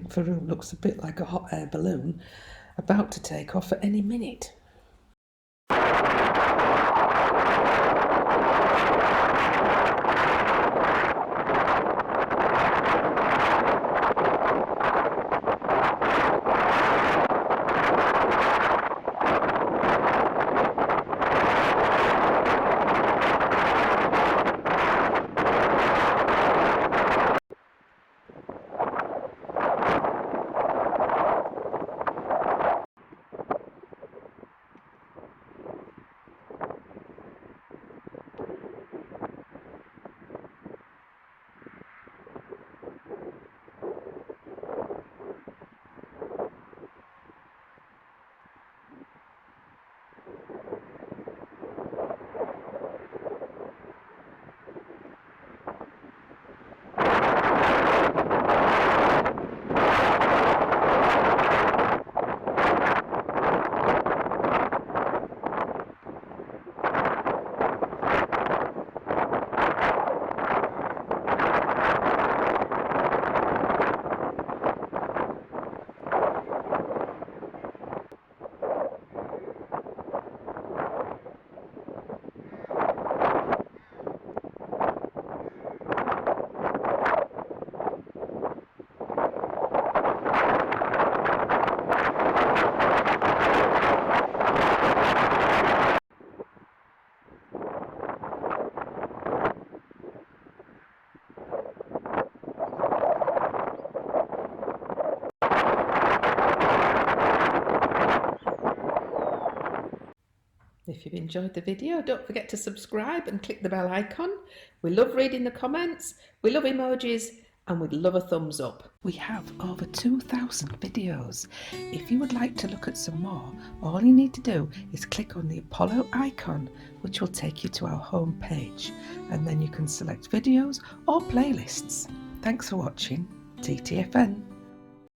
think Farouk looks a bit like a hot air balloon about to take off at any minute. If you've enjoyed the video, don't forget to subscribe and click the bell icon. We love reading the comments, we love emojis, and we'd love a thumbs up. We have over 2,000 videos. If you would like to look at some more, all you need to do is click on the Apollo icon, which will take you to our home page, and then you can select videos or playlists. Thanks for watching. TTFN.